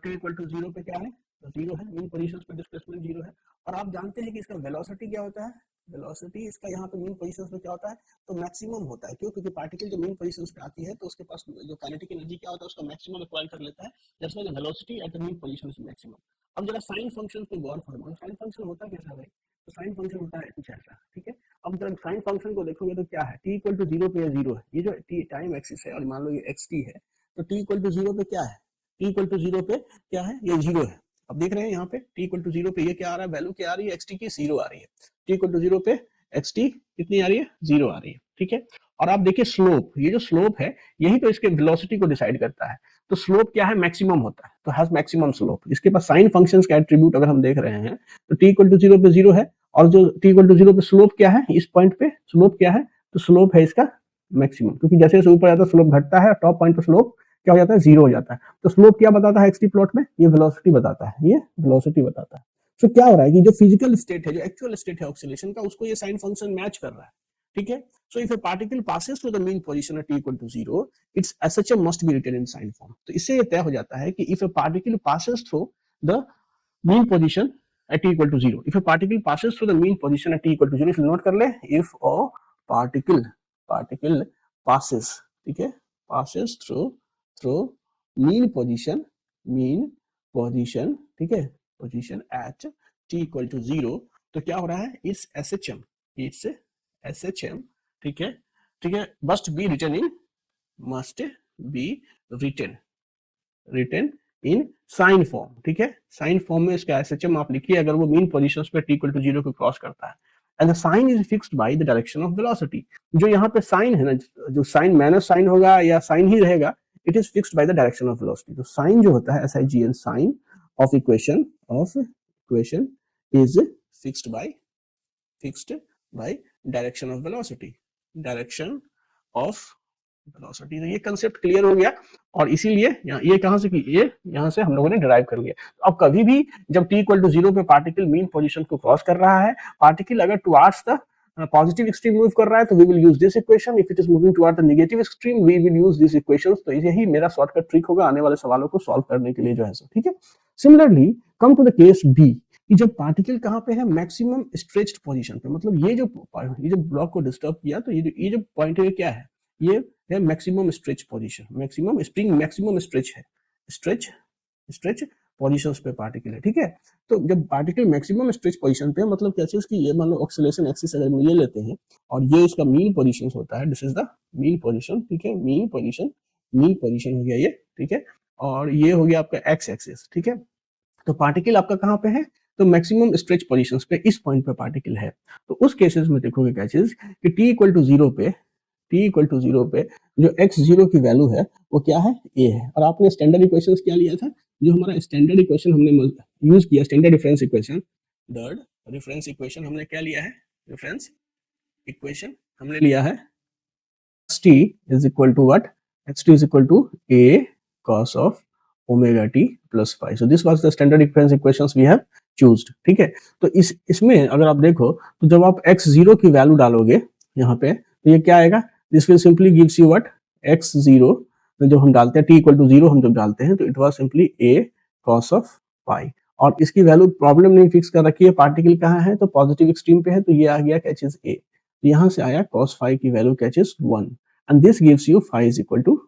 t equal to zero पे क्या है, जीरो है, मीन पोजीशंस पे डिस्प्लेसमेंट जीरो है। और आप जानते हैं कि इसका वेलोसिटी क्या होता है, वेलोसिटी इसका यहाँ पे मीन पोजीशंस पे क्या होता है, तो मैक्सिमम होता है। क्यों, क्योंकि पार्टिकल जब मीन पोजीशंस पे आती है तो उसके पास जो काइनेटिक एनर्जी क्या होता है, उसका मैक्सिमम एक्वायर कर लेता है, that's why the velocity at the mean position is maximum. अब जरा साइन फंक्शन पे गौर फरमाओ, साइन फंक्शन होता कैसा है, तो साइन फंक्शन होता है कुछ ऐसा। ठीक है, अब जब साइन फंक्शन को देखोगे तो क्या है, t इक्वल टू 0 पे जीरो है, ये जो t टाइम एक्सिस है, और मान लो ये xt है, तो t इक्वल टू 0 पे क्या है, t इक्वल टू 0 पे क्या है, ये जीरो है। अब देख रहे हैं यहाँ पे t इक्वल टू 0 पे ये क्या आ रहा है, वैल्यू क्या आ रही है, xt की 0 आ रही है। t इक्वल टू 0 पे xt कितनी आ रही है, 0 आ रही है। ठीक है, और आप देखिए स्लोप, ये जो स्लोप है यही तो इसके वेलोसिटी को डिसाइड करता है। तो स्लोप क्या है, मैक्सिमम होता है, तो हैज मैक्सिमम स्लोप। इसके पास साइन फंक्शंस का एट्रीब्यूट अगर हम देख रहे हैं तो t इक्वल टू 0 पे 0 है, और जो t इक्वल टू 0 पे स्लोप क्या है, इस पॉइंट पे स्लोप क्या है, तो स्लोप है इसका मैक्सिमम, क्योंकि जैसे जैसे ऊपर जाता है स्लोप घटता है, टॉप पॉइंट पे स्लोप क्या हो जाता है, 0 हो जाता है। तो स्लोप क्या बताता है एक्सटी प्लॉट में, ये वेलोसिटी बताता है, ये वेलोसिटी बताता है। तो क्या हो रहा है कि जो फिजिकल स्टेट है, जो एक्चुअल स्टेट है ऑक्सीलेशन का, उसको ये साइन फंक्शन मैच कर रहा है। ठीक है, so if a particle passes through the mean position at t equal to 0, its SHM must be written in sign form। तो इससे ये तय हो जाता है कि if a particle passes through the mean position at t equal to 0, if a particle passes through the mean position at t equal to 0, इसलिए note कर ले, if a particle passes, ठीक है, passes through mean position, ठीक है, position at t equal to 0, तो क्या हो रहा है, इस SHM, ठीक है, must be written in sine form, ठीक है, साइन फॉर्म में इसका एसएचएम आप लिखिए अगर वो मीन पोजीशंस पे t इक्वल टू 0 को क्रॉस करता है। And the sign is fixed by the direction of velocity. जो यहाँ पे साइन है ना, जो साइन माइनस साइन होगा या साइन ही रहेगा, it is fixed by the direction of velocity. तो साइन जो होता है SIGN, sign of equation is fixed by direction of velocity, direction of velocity. तो ये कंसेप्ट क्लियर हो गया, और इसीलिए ये कहां से, ये यहां से हम लोगों ने डिराइव कर लिया। तो अब कभी भी जब t इक्वल टू 0 पे पार्टिकल मीन पोजीशन को क्रॉस कर रहा है, पार्टिकल अगर towards the positive extreme move कर रहा है तो we will use this equation, if it is moving toward the negative extreme we will use this equations. तो यही मेरा शॉर्टकट ट्रिक होगा आने वाले सवालों को सॉल्व करने के लिए जो है सो, ठीक है। Similarly come to the case B, कि जब पार्टिकल कहां पे है, मैक्सिमम स्ट्रेच्ड पोजीशन पे, मतलब ये जो ब्लॉक को डिस्टर्ब किया, तो ये जो पॉइंट है क्या है, ये है maximum stretch position, maximum spring maximum stretch है, स्ट्रेच पोजीशंस पे पार्टिकल है, ठीक है। तो जब पार्टिकल मैक्सिमम स्ट्रेच पोजीशन पे, मतलब क्या चीज की, ये मान लो ऑक्सीलेशन एक्सिस अगर हम ये लेते हैं और ये इसका मीन पोजीशन होता है, this is the mean position, ठीक है, मीन पोजीशन हो गया ये, ठीक है, और ये हो गया आपका एक्स एक्सिस, ठीक है। तो पार्टिकल आपका कहाँ पे है, तो मैक्सिमम स्ट्रेच पोजीशंस पे, इस पॉइंट पे पार्टिकल है। तो उस केसेस में देखोगे क्या चीज कि t इक्वल टू 0 पे, जो x0 की वैल्यू है वो क्या है, a है। और आपने स्टैंडर्ड इक्वेशंस क्या लिया था, जो हमारा स्टैंडर्ड इक्वेशन हमने यूज किया, standard difference equation, third reference equation हमने क्या लिया है, रेफरेंस इक्वेशन हमने लिया है xt is equal to what, xt is equal to a cos of omega t plus phi. So this was the standard difference equations we have choosed, ठीक है। तो इसमें अगर आप देखो तो जब आप x0 की वैल्यू डालोगे यहाँ पे, तो ये क्या आएगा, this will simply gives you what, x0 जब हम डालते हैं t इक्वल टू 0 हम जब डालते हैं तो it was simply a cos of pi. और इसकी वैल्यू प्रॉब्लम नहीं फिक्स कर रखी है, पार्टिकल कहाँ है, तो पॉजिटिव एक्सट्रीम पे है, तो ये आ गया क्या चीज a। तो यहाँ से आया cos फाई की वैल्यू क्या चीज 1, and this gives you phi is equal to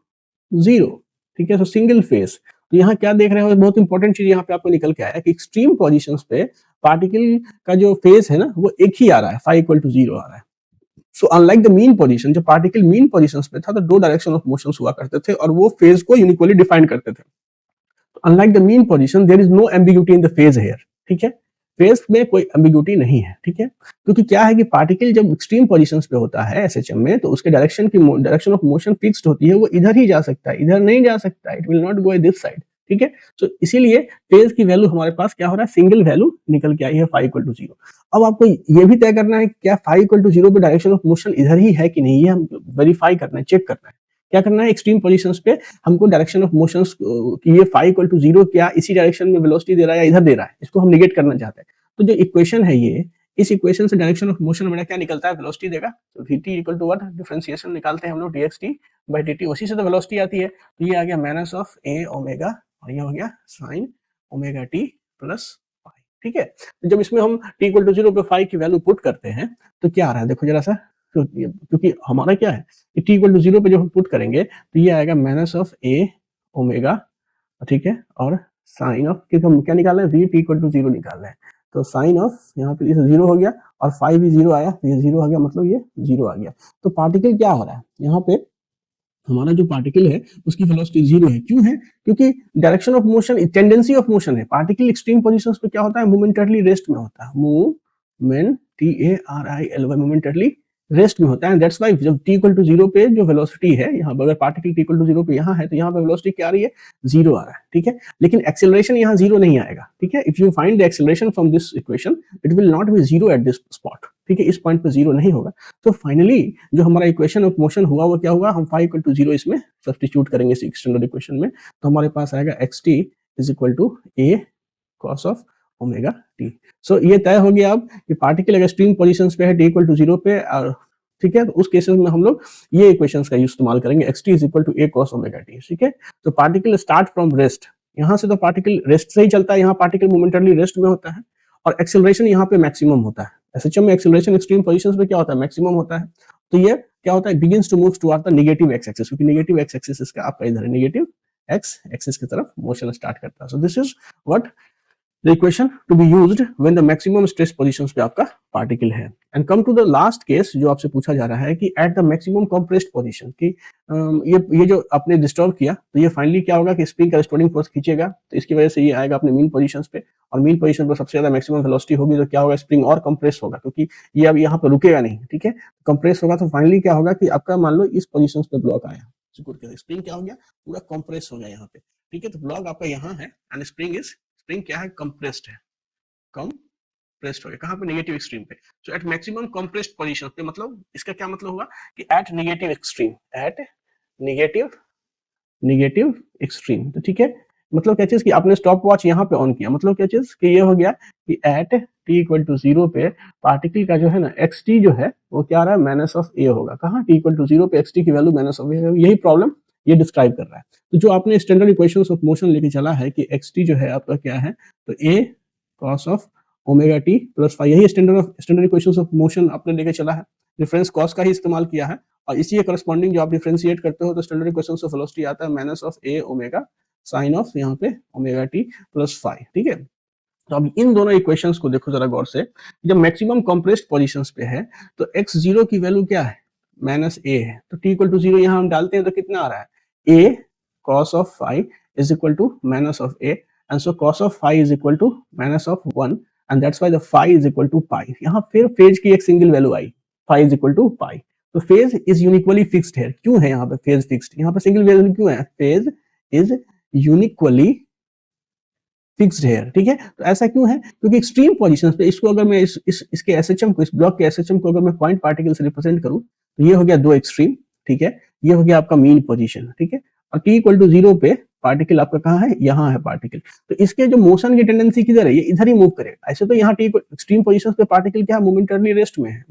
0, ठीक है। तो सिंगल फेस, तो यहाँ क्या देख रहे हो, बहुत इंपॉर्टेंट चीज यहाँ पे आपको निकल के आया कि एक्सट्रीम पोजीशंस पे पार्टिकल का जो फेस है ना वो एक ही आ रहा है, फाई इक्वल टू 0 आ रहा है। So unlike the mean position, जब पार्टिकल मीन पोजीशंस पे था तो दो डायरेक्शन ऑफ मोशंस हुआ करते थे और वो फेज को यूनिक्वली डिफाइन करते थे। तो unlike the mean position there is no ambiguity in the phase here, ठीक है, फेज में कोई एम्बिग्यूटी नहीं है, ठीक है। क्योंकि क्या है कि पार्टिकल जब एक्सट्रीम पोजीशंस पे होता है एसएचएम में, तो उसके डायरेक्शन ऑफ मोशन फिक्स्ड होती है, वो इधर ही जा सकता है, इधर नहीं जा सकता, it will not go this side, ठीक है। तो इसीलिए फेज की वैल्यू हमारे पास क्या हो रहा है, सिंगल वैल्यू निकल के आई है फाई इक्वल टू 0। अब आपको ये भी तय करना है क्या फाई इक्वल टू 0 पे डायरेक्शन ऑफ मोशन इधर ही है कि नहीं, ये हम वेरीफाई करना है, चेक करना है। क्या करना है, एक्सट्रीम पोजीशंस पे हमको डायरेक्शन ऑफ मोशंस की ये फाई इक्वल टू 0 क्या इसी डायरेक्शन में वेलोसिटी दे रहा है या इधर दे रहा है, इसको हम निगेट करना चाहते हैं। तो जो इक्वेशन है ये, इस इक्वेशन से डायरेक्शन ऑफ मोशन मेरा क्या निकलता है, वेलोसिटी देगा। तो vt equal to what, differentiation निकालते हैं हम लोग dxt बाय dt, उसी से तो वेलोसिटी आती है। तो ये आ गया माइनस ऑफ a ओमेगा और ये हो गया sin omega t plus phi, ठीक है। तो जब इसमें हम t इक्वल टू 0 पे फाई की वैल्यू पुट करते हैं तो क्या आ रहा है, देखो जरा सा। तो क्योंकि हमारा क्या है कि t इक्वल टू 0 पे जब हम पुट करेंगे तो ये आएगा माइनस ऑफ a ओमेगा, ठीक है, और साइन ऑफ, क्योंकि हम क्या निकाल रहे हैं, v t इक्वल टू 0 निकाल रहे हैं, तो साइन ऑफ यहाँ पे इसे 0 हो गया और फाई भी 0 आया, ये 0 आ गया, मतलब ये 0 आ गया। तो पार्टिकल क्या हो रहा है यहाँ पे, हमारा जो पार्टिकल है उसकी वेलोसिटी 0 है, क्यों है, क्योंकि direction of motion tendency of motion है। पार्टिकल एक्सट्रीम पोजीशंस पे क्या होता है, मोमेंटरली रेस्ट में होता है, मोमेंट TARILY मोमेंटरली रेस्ट में होता है। दैट्स व्हाई जब t इक्वल टू 0 पे जो वेलोसिटी है, यहाँ अगर पार्टिकल t इक्वल टू 0 पे यहाँ है तो यहाँ पे वेलोसिटी क्या आ रही है, 0 आ रहा है, ठीक है। लेकिन एक्सेलरेशन यहाँ 0 नहीं आएगा, ठीक है। If you find the acceleration from this equation it will not be 0 at this spot, ठीक है, इस पॉइंट पे 0 नहीं होगा। तो फाइनली जो हमारा इक्वेशन ऑफ मोशन हुआ वो क्या हुआ, हम फाई इक्वल टू 0 इसमें सब्स्टिट्यूट करेंगे इस एक्सटेंडेड इक्वेशन में, तो हमारे पास आएगा xt is equal to a cos of omega t। So ये तय हो गया अब कि पार्टिकल अगर एक्सट्रीम पोजीशंस पे है t इक्वल टू 0 पे, ठीक है, तो उस केसेस में हम लोग ये इक्वेशंस का इस्तेमाल करेंगे, xt is equal to a cos omega t, ठीक है। तो पार्टिकल स्टार्ट फ्रॉम रेस्ट, यहाँ से तो पार्टिकल रेस्ट से ही चलता है, यहाँ पार्टिकल मोमेंटरली रेस्ट में होता है और एक्सेलरेशन यहाँ पे मैक्सिमम होता है। एसएचएम में एक्सेलरेशन एक्सट्रीम पोजीशंस पे क्या होता है, मैक्सिमम होता है। तो ये क्या होता है, begins to move toward the negative x axis, क्योंकि नेगेटिव एक्स एक्सिस इसका आपका इधर है, नेगेटिव एक्स एक्सिस की तरफ मोशन स्टार्ट करता है। So this is what the equation to be used when the maximum stress positions पे आपका पार्टिकल है। And come to the last case जो आपसे पूछा जा रहा है कि at the maximum compressed position कि ये जो आपने डिस्टर्ब किया तो ये फाइनली क्या होगा कि स्प्रिंग का रिस्टोरिंग फोर्स खींचेगा, तो इसकी वजह से ये आएगा अपने मीन पोजीशंस पे, और मीन पोजीशन पर सबसे ज्यादा मैक्सिमम वेलोसिटी होगी तो क्या होगा, स्प्रिंग और कंप्रेस होगा क्योंकि ये अब यहाँ पे रुकेगा नहीं, ठीक है, कंप्रेस होगा। तो फाइनली क्या होगा कि आपका मान लो इस पोजीशन पे ब्लॉक आया, स्प्रिंग क्या हो गया, पूरा कंप्रेस हो गया यहाँ पे, ठीक है, तो ब्लॉक आपका यहाँ है एंड स्प्रिंग क्या है, कंप्रेस्ड है, कंप्रेस्ड हो गया कहाँ पे, नेगेटिव एक्सट्रीम पे। So at maximum compressed position पे, मतलब इसका क्या मतलब होगा कि at negative extreme, at negative extreme, तो ठीक है, मतलब क्या चीज कि आपने स्टॉप वॉच यहाँ पे ऑन किया, मतलब क्या चीज कि ये हो गया कि एट t इक्वल टू 0 पे पार्टिकल का जो है ना xt जो है वो क्या आ रहा है, माइनस ऑफ a होगा, कहाँ t इक्वल टू 0 पे xt की वैल्यू माइनस ऑफ a है, यही प्रॉब्लम ये डिस्क्राइब कर रहा है। तो जो आपने स्टैंडर्ड इक्वेशंस ऑफ मोशन लेके चला है कि xt जो है आपका क्या है, तो a cos of omega t plus phi, यही स्टैंडर्ड इक्वेशंस ऑफ मोशन आपने लेके चला है, रेफरेंस cos का ही इस्तेमाल किया है, और इसी के करस्पॉन्डिंग जो आप डिफरेंशिएट करते हो तो स्टैंडर्ड इक्वेशंस ऑफ वेलोसिटी आता है minus of a omega sine of यहाँ पे ओमेगा t प्लस फाई, ठीक है। तो अब इन दोनों इक्वेशंस को देखो जरा गौर से, जब मैक्सिमम कंप्रेस्ड पोजीशंस पे है तो x0 की वैल्यू क्या है, माइनस a है, तो t इक्वल टू 0 यहाँ हम डालते हैं तो कितना आ रहा है, a cos of phi is equal to minus of a, and so cos of phi is equal to minus of 1, and that's why the phi is equal to pi. यहाँ फिर फेज की एक सिंगल वैल्यू आई, phi is equal to pi, तो phase is यूनिक्वली fixed है, क्यों है यहाँ पे फेज फिक्स्ड, यहाँ पे सिंगल वैल्यू क्यों है, फेज इज यूनिक्वली फिक्स्ड है, ठीक है। तो ऐसा क्यों है, क्योंकि एक्सट्रीम पोजीशंस पे इसको अगर मैं इसके एसएचएम को, इस ब्लॉक के एसएचएम को अगर मैं पॉइंट पार्टिकल से रिप्रेजेंट करूं तो ये हो गया दो एक्सट्रीम, ठीक है, ये हो गया आपका मीन पोजीशन, ठीक है, और t इक्वल टू 0 पे पार्टिकल आपका कहाँ है, यहाँ है पार्टिकल, तो इसके जो मोशन की टेंडेंसी किधर है, ये इधर ही मूव करेगा। ऐसे तो यहाँ t एक्सट्रीम पोजीशंस पे पार्टिकल क्या मोमेंटरली रेस्ट में है,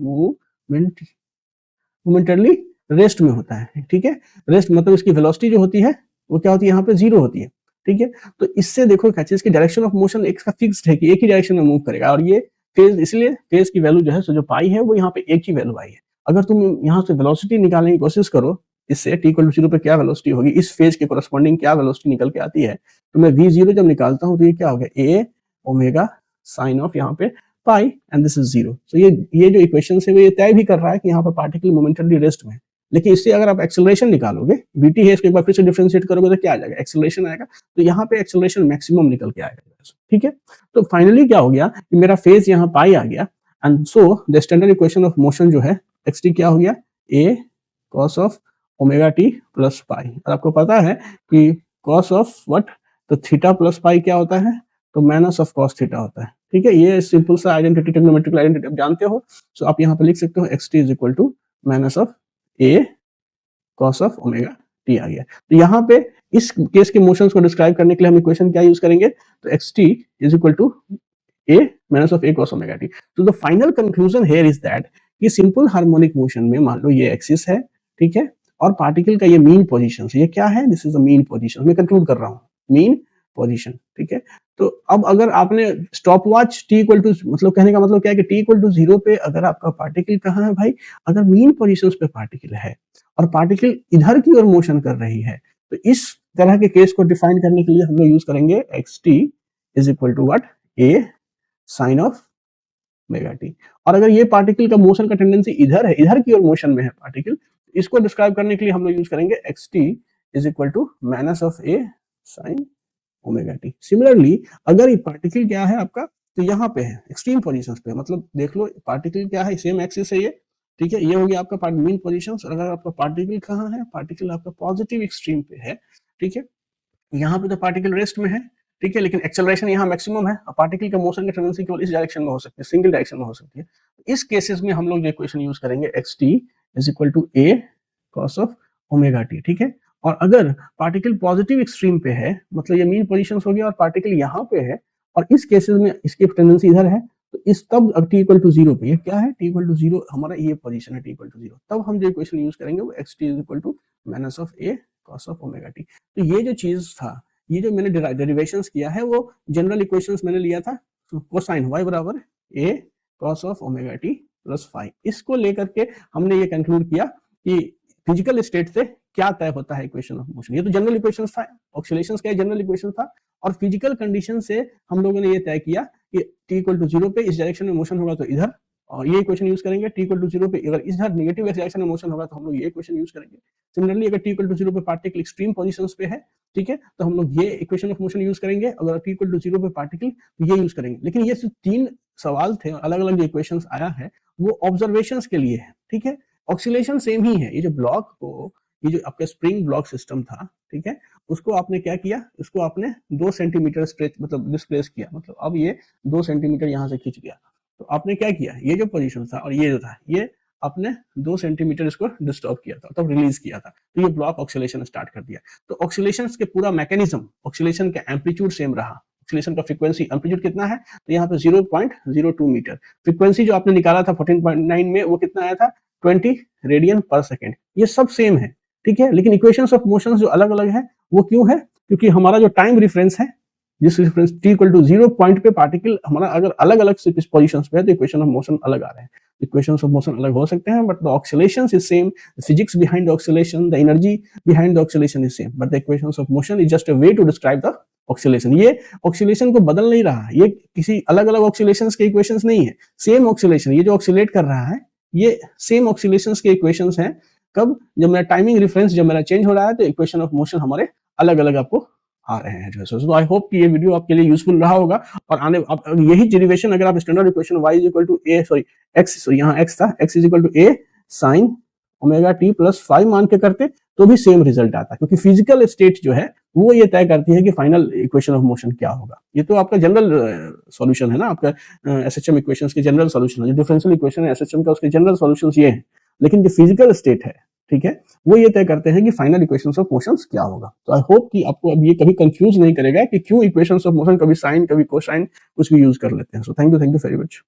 मोमेंटरली रेस्ट में होता है, ठीक है, रेस्ट मतलब इसकी वेलोसिटी जो होती है वो क्या होती है, यहाँ पे 0 होती है, ठीक है। तो इससे देखो क्या चीज की डायरेक्शन ऑफ मोशन एक का फिक्स्ड है कि एक ही डायरेक्शन में मूव करेगा, और ये फेज, इसलिए फेज की वैल्यू जो है, सो जो पाई है वो यहाँ पे एक ही वैल्यू आई है। अगर तुम यहाँ से वेलोसिटी निकालने की कोशिश करो, इससे t इक्वल टू 0 पे क्या वेलोसिटी होगी, इस फेज के कोरस्पॉन्डिंग क्या वेलोसिटी निकल के आती है, तो मैं v0 जब निकालता हूँ तो ये क्या हो गया, a ओमेगा साइन ऑफ यहाँ पे पाई एंड दिस इज 0। तो ये जो इक्वेशन है वो ये तय भी कर रहा है कि यहाँ पर पार्टिकल मोमेंटली रेस्ट में है। लेकिन इससे अगर आप एक्सेलरेशन निकालोगे, vt है, इसको एक बार फिर से डिफरेंशिएट करोगे तो क्या आ जाएगा, एक्सेलरेशन आएगा, तो यहाँ पे एक्सेलरेशन मैक्सिमम निकल के आएगा, ठीक है। तो फाइनली क्या हो गया कि मेरा फेज यहाँ पाई आ गया, and so the standard equation of motion जो है xt क्या हो गया, a cos of omega t plus pi, और आपको पता है कि cos ऑफ व्हाट, तो थीटा प्लस पाई क्या होता है, तो माइनस ऑफ cos थीटा होता है, ठीक है। ये सिंपल सा आइडेंटिटी, ट्रिग्नोमेट्रिकल आइडेंटिटी आप जानते हो, सो आप यहाँ पे लिख सकते हो xt is equal to minus of a cos of omega t आ गया। तो यहाँ पे इस केस के मोशंस को डिस्क्राइब करने के लिए हम इक्वेशन क्या यूज करेंगे, तो xt is equal to a minus of a cos omega t। तो the final conclusion here is that कि सिंपल हार्मोनिक मोशन में मान लो ये एक्सिस है, ठीक है, और पार्टिकल का ये मीन पोजीशन, ये क्या है, this is the mean position, मैं कंक्लूड कर रहा हूँ, मीन पोजीशन, ठीक है। तो अब अगर आपने stop watch t equal to, मतलब कहने का मतलब क्या है कि t इक्वल टू 0 पे अगर आपका पार्टिकल कहाँ है भाई, अगर मीन पोजीशंस पे पार्टिकल है और पार्टिकल इधर की ओर मोशन कर रही है, तो इस तरह के केस को डिफाइन करने के लिए हम लोग यूज करेंगे xt is equal to what, a sine of omega t। और अगर ये पार्टिकल का मोशन का टेंडेंसी इधर है, इधर की ओर मोशन में है पार्टिकल, इसको डिस्क्राइब करने के लिए हम लोग यूज करेंगे xt is equal to minus of a sine omega t। Similarly अगर ये पार्टिकल क्या है आपका, तो यहाँ पे है एक्सट्रीम पोजीशंस पे, मतलब देख लो पार्टिकल क्या है, सेम एक्सिस है ये, ठीक है, ये हो गया आपका मीन पोजीशंस। और अगर आपका पार्टिकल कहाँ है, पार्टिकल आपका पॉजिटिव एक्सट्रीम पे है, ठीक है, यहाँ पे तो पार्टिकल रेस्ट में है, ठीक है, लेकिन एक्सेलरेशन यहाँ मैक्सिमम है, और पार्टिकल का मोशन की टेंडेंसी केवल इस डायरेक्शन में हो सकती है, सिंगल डायरेक्शन में हो सकती है। इस केसेस में हम लोग जो इक्वेशन यूज करेंगे xt is equal to a cos of omega t, ठीक है। और अगर पार्टिकल पॉजिटिव एक्सट्रीम पे है, मतलब ये मीन पोजीशंस हो गया और पार्टिकल यहाँ पे है, और इस केसेस में इसकी टेंडेंसी इधर है, तो इस तब t इक्वल टू 0 पे, ये क्या है, t इक्वल टू 0 हमारा ये पोजीशन है, t इक्वल टू 0, तब हम जो इक्वेशन यूज करेंगे वो xt is equal to minus of a cos of omega t। तो ये जो चीज था, ये जो मैंने डेरिवेशंस किया है वो जनरल इक्वेशंस मैंने लिया था, तो कोसाइन y बराबर a cos of omega t plus phi, इसको लेकर के हमने ये कंक्लूड किया कि फिजिकल स्टेट से क्या तय होता है इक्वेशन ऑफ मोशन। ये तो जनरल इक्वेशन था, ऑक्सीलेशंस का जनरल इक्वेशन था, और फिजिकल कंडीशन से हम लोगों ने ये तय किया कि t इक्वल टू 0 पे इस डायरेक्शन में मोशन होगा तो इधर, और ये इक्वेशन यूज करेंगे। t इक्वल टू 0 पे अगर इधर नेगेटिव डायरेक्शन में मोशन होगा तो हम लोग ये इक्वेशन यूज करेंगे। सिमिलरली अगर t इक्वल टू 0 पे पार्टिकल एक्सट्रीम पोजीशंस पे है, ठीक है, तो हम लोग ये इक्वेशन ऑफ मोशन यूज करेंगे। अगर t इक्वल टू 0 पे पार्टिकल, तो ये यूज करेंगे। लेकिन ये सिर्फ 3 सवाल थे, अलग अलग जो इक्वेशंस आया है वो ऑब्जर्वेशंस के लिए है, ठीक है। ऑक्सीलेशन सेम ही है। ये जो ब्लॉक को, ये जो आपका स्प्रिंग ब्लॉक सिस्टम था, ठीक है, उसको आपने क्या किया, इसको आपने 2 सेंटीमीटर स्ट्रेच मतलब डिस्प्लेस किया, मतलब अब ये 2 सेंटीमीटर यहाँ से खींच गया। तो आपने क्या किया, ये जो पोजीशन था और ये जो था, ये आपने 2 सेंटीमीटर इसको डिस्टर्ब किया था, तब रिलीज किया था, तो ये ब्लॉक ऑक्सीलेशन स्टार्ट कर दिया। तो ऑक्सीलेशन के पूरा मैकेनिज्म, ऑक्सीलेशन का एम्पलीट्यूड सेम रहा, ऑक्सीलेशन का फ्रीक्वेंसी, एम्पलीट्यूड कितना है, तो यहाँ पे 0.02 मीटर। फ्रीक्वेंसी जो आपने निकाला था 14.9 में, वो कितना आया था, 20 रेडियन पर सेकेंड। ये सब सेम है, ठीक है। लेकिन इक्वेशंस ऑफ मोशन जो अलग अलग है, वो क्यों है, क्योंकि हमारा जो टाइम रिफरेंस है, जिस reference t equal to 0 point पे पार्टिकल हमारा अगर अलग अलग पोजीशंस पे है, तो इक्वेशन ऑफ मोशन अलग आ रहे हैं। इक्वेशंस ऑफ मोशन अलग हो सकते हैं, but the oscillations is same, the physics behind the oscillation, the energy behind the oscillation is same, but the equations of motion is just a way to describe the oscillation. ये oscillation को बदल नहीं रहा, ये किसी अलग अलग ऑक्सीलेशंस के इक्वेशंस नहीं है, सेम ऑक्सीलेशन। ये जो ऑक्सीलेट कर रहा है, ये सेम ऑक्सीलेशंस के इक्वेशंस हैं। कब, जब मेरा टाइमिंग रेफरेंस जब मेरा चेंज हो रहा है, तो इक्वेशन ऑफ मोशन हमारे अलग अलग आपको आ रहे हैं जो है। सो आई होप कि ये वीडियो आपके लिए यूजफुल रहा होगा। और आने यही डेरिवेशन अगर आप standard equation y is equal to a sorry x, sorry यहाँ x था, x is equal to a sin omega t plus 5 मान के करते तो भी सेम रिजल्ट आता, क्योंकि फिजिकल स्टेट जो है वो ये तय करती है कि फाइनल इक्वेशन ऑफ मोशन क्या होगा। ये तो आपका जनरल सॉल्यूशन है ना, आपका एसएचएम इक्वेशंस के जनरल सॉल्यूशन है। जो डिफरेंशियल इक्वेशन है एसएचएम का, उसके जनरल सॉल्यूशंस ये हैं। लेकिन जो फिजिकल स्टेट है, ठीक है, वो ये तय करते हैं कि फाइनल इक्वेशंस ऑफ मोशंस क्या होगा। तो आई होप कि आपको अब ये कभी कंफ्यूज नहीं करेगा कि क्यों इक्वेशंस ऑफ मोशन कभी साइन कभी कोसाइन कुछ भी यूज कर लेते हैं। So thank you very much.